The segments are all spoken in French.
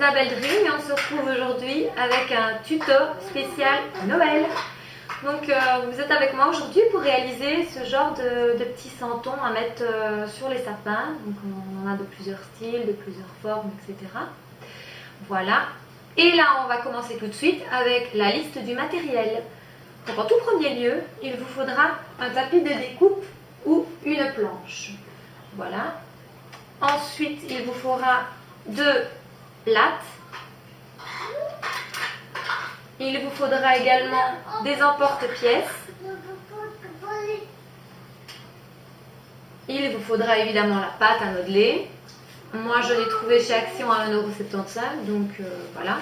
Babel Dream et on se retrouve aujourd'hui avec un tuto spécial Noël. Donc vous êtes avec moi aujourd'hui pour réaliser ce genre de petits santons à mettre sur les sapins. Donc on en a de plusieurs styles, de plusieurs formes, etc. Voilà. Et là on va commencer tout de suite avec la liste du matériel. Donc en tout premier lieu, il vous faudra un tapis de découpe ou une planche. Voilà. Ensuite, il vous faudra 2 lattes. Il vous faudra également des emporte-pièces. Il vous faudra évidemment la pâte à modeler. Moi, je l'ai trouvé chez Action à 1,75 €, donc voilà.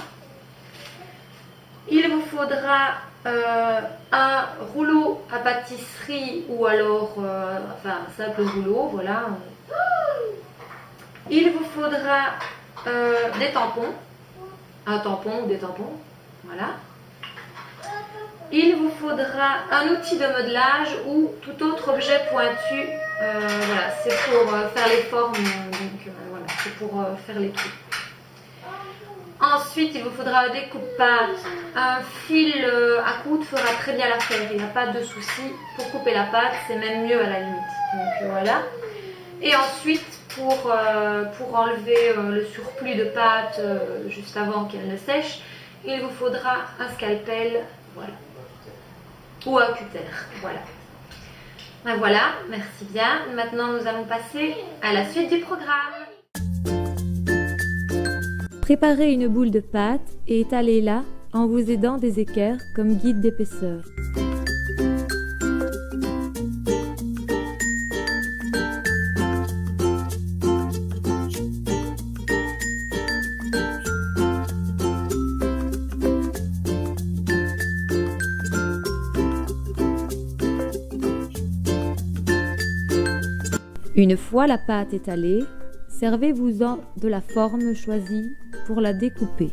Il vous faudra un rouleau à pâtisserie ou alors enfin un simple rouleau, voilà. Il vous faudra des tampons, un tampon ou des tampons, voilà. Il vous faudra un outil de modelage ou tout autre objet pointu, voilà, c'est pour faire les formes, donc voilà, c'est pour faire les trous. Ensuite, il vous faudra un découpe-pâte. Un fil à coudre fera très bien l'affaire, il n'y a pas de souci. Pour couper la pâte, c'est même mieux à la limite. Donc voilà. Et ensuite, pour enlever le surplus de pâte juste avant qu'elle ne sèche, il vous faudra un scalpel, voilà. Ou un cutter, voilà. Ben voilà, merci bien. Maintenant, nous allons passer à la suite du programme. Préparez une boule de pâte et étalez-la en vous aidant des équerres comme guide d'épaisseur. Une fois la pâte étalée, servez-vous-en de la forme choisie pour la découper.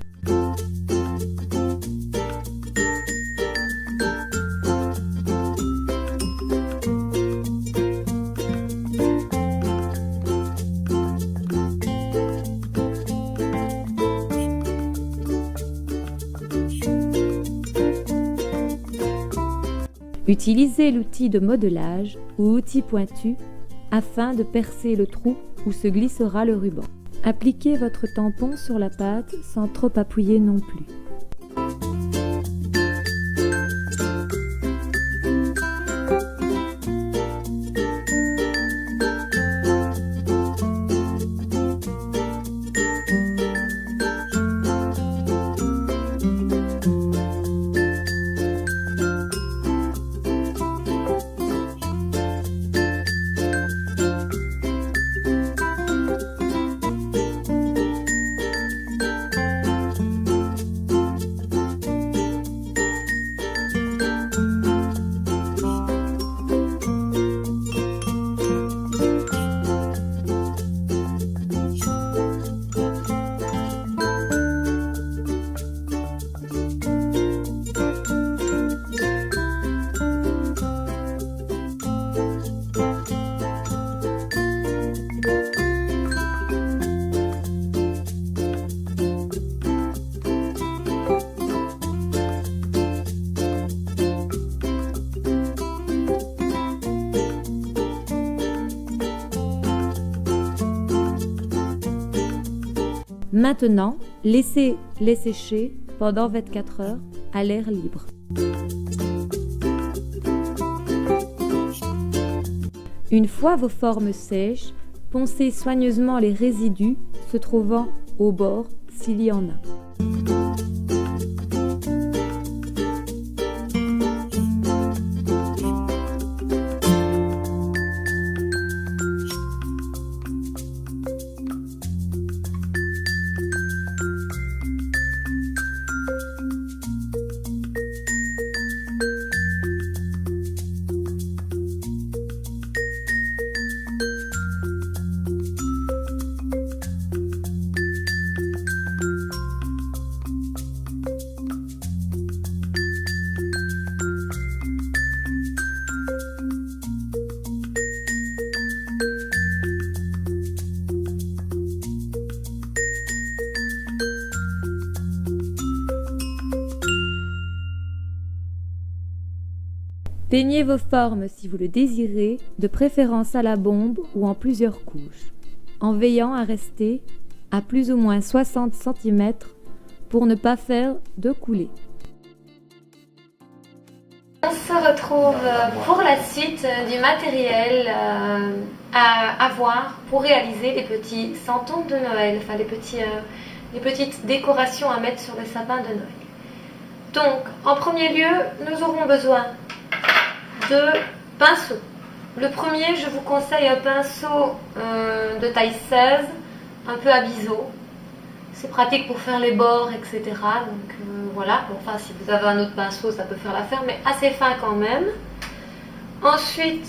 Utilisez l'outil de modelage ou outil pointu afin de percer le trou où se glissera le ruban. Appliquez votre tampon sur la pâte sans trop appuyer non plus. Maintenant, laissez-les sécher pendant 24 heures à l'air libre. Une fois vos formes sèches, poncez soigneusement les résidus se trouvant au bord s'il y en a. Peignez vos formes si vous le désirez, de préférence à la bombe ou en plusieurs couches, en veillant à rester à plus ou moins 60 cm pour ne pas faire de coulées. On se retrouve pour la suite du matériel à avoir pour réaliser les petits santons de Noël, enfin les petites décorations à mettre sur le sapin de Noël. Donc, en premier lieu, nous aurons besoin de pinceaux. Le premier, je vous conseille un pinceau de taille 16, un peu à biseau. C'est pratique pour faire les bords, etc. Donc voilà, bon, enfin si vous avez un autre pinceau, ça peut faire l'affaire, mais assez fin quand même. Ensuite,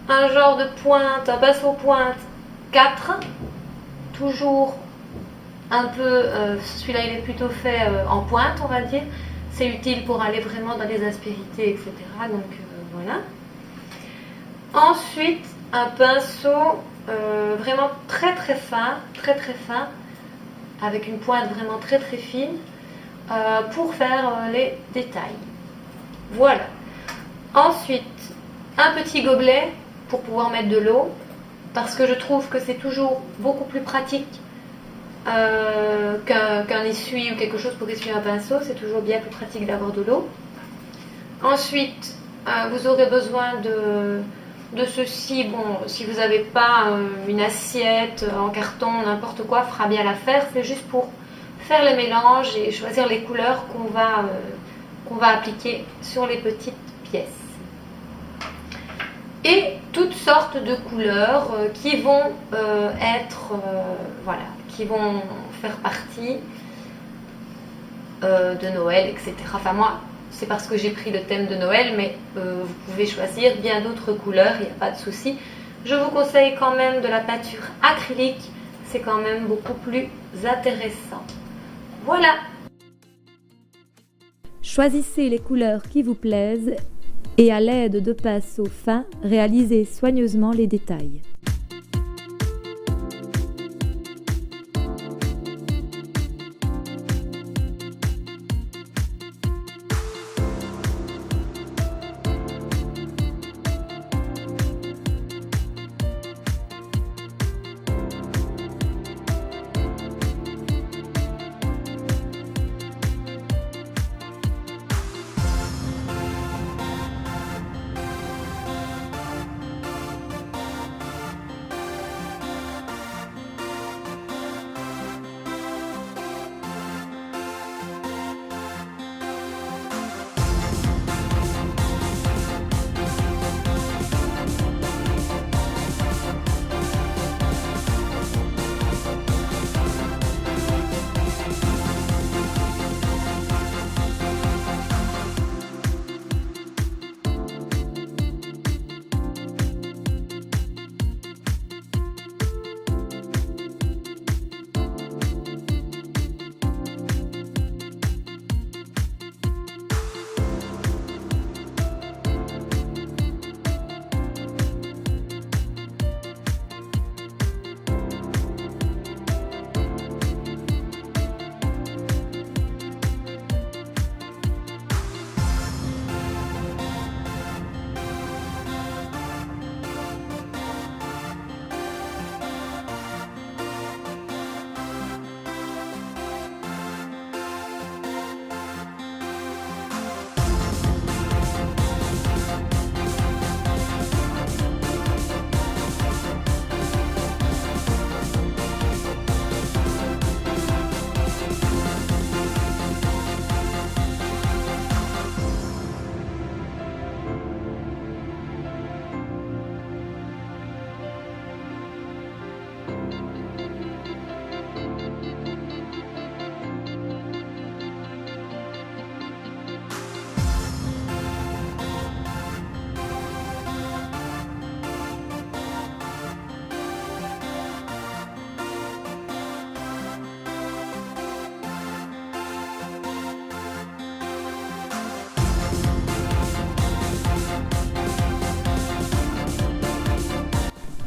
un genre de pointe, un pinceau pointe 4, toujours un peu, celui-là il est plutôt fait en pointe, on va dire. C'est utile pour aller vraiment dans les aspérités, etc. Donc voilà. Ensuite, un pinceau vraiment très fin, avec une pointe vraiment très fine, pour faire les détails. Voilà. Ensuite, un petit gobelet pour pouvoir mettre de l'eau, parce que je trouve que c'est toujours beaucoup plus pratique qu'un essuie ou quelque chose pour essuyer un pinceau. C'est toujours bien plus pratique d'avoir de l'eau. Ensuite, vous aurez besoin de ceci. Bon, si vous n'avez pas une assiette en carton, n'importe quoi fera bien l'affaire. C'est juste pour faire les mélanges et choisir les couleurs qu'on va appliquer sur les petites pièces. Et toutes sortes de couleurs qui vont qui vont faire partie de Noël, etc. Enfin moi, c'est parce que j'ai pris le thème de Noël, mais vous pouvez choisir bien d'autres couleurs, il n'y a pas de souci. Je vous conseille quand même de la peinture acrylique, c'est quand même beaucoup plus intéressant. Voilà! Choisissez les couleurs qui vous plaisent et à l'aide de pinceaux fins, réalisez soigneusement les détails.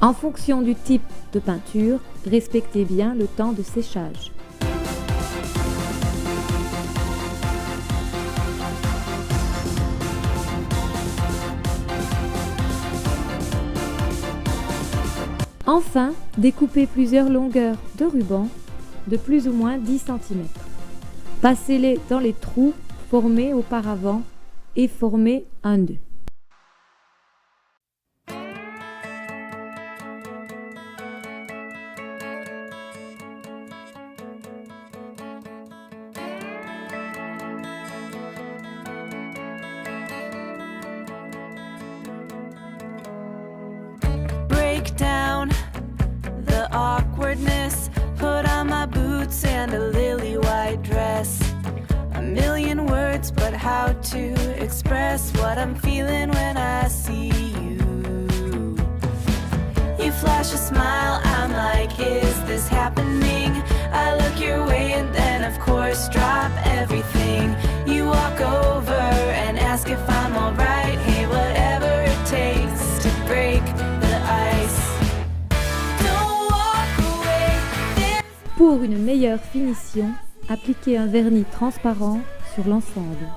En fonction du type de peinture, respectez bien le temps de séchage. Enfin, découpez plusieurs longueurs de ruban de plus ou moins 10 cm. Passez-les dans les trous formés auparavant et formez un nœud. Break down the awkwardness, put on my boots and a lily white dress. A million words, but how to express what I'm feeling when I see you. You flash a smile, I'm like, is this happening? I look your way and then of course drop everything. You walk over and ask if I'm alright. Hey, whatever it takes to break the ice. Don't walk away. Pour une meilleure finition, appliquez un vernis transparent sur l'ensemble.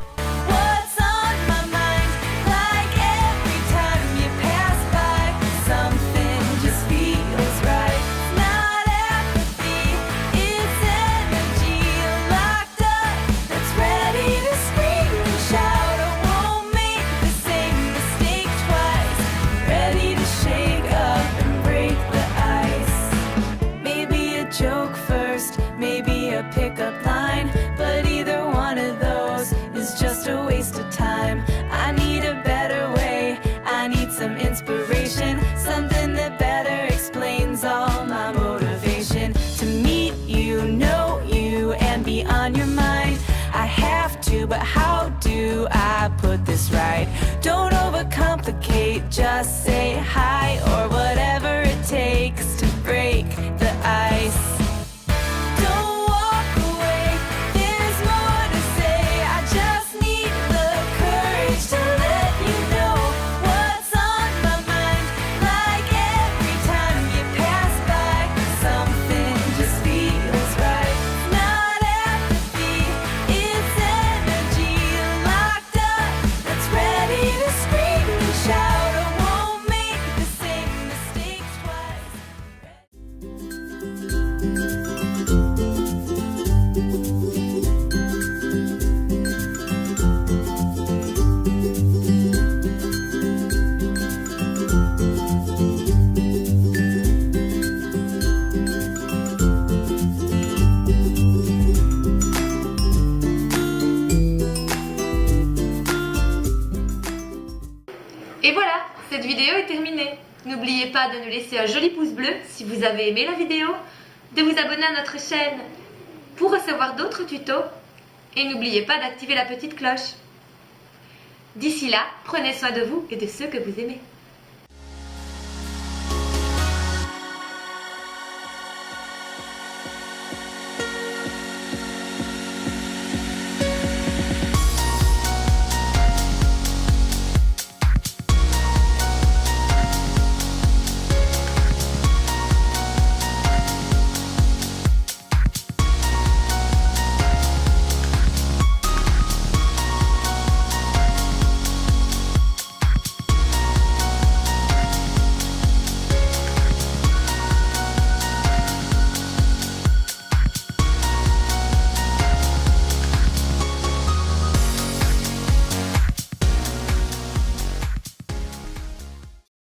What's on my mind? Like every time you pass by, something just feels right. Not apathy, it's energy locked up that's ready to scream and shout. I won't make the same mistake twice. Ready to shake up and break the ice. Maybe a joke first, maybe a pickup line, but either one of those is just a waste of time. I need a better way, I need some inspiration, something that better explains all my motivation. To meet you, know you, and be on your mind. I have to, but how do I put this right? Don't overcomplicate, just say hi or whatever it takes to break the ice. Don't walk away, there's more to say. I just need the courage to let you know what's on my mind. Like every time you pass by, something just feels right. Not apathy, it's energy locked up that's ready to scream and shout. I won't make the same mistake twice. Et voilà, cette vidéo est terminée. N'oubliez pas de nous laisser un joli pouce bleu si vous avez aimé la vidéo, de vous abonner à notre chaîne pour recevoir d'autres tutos et n'oubliez pas d'activer la petite cloche. D'ici là, prenez soin de vous et de ceux que vous aimez.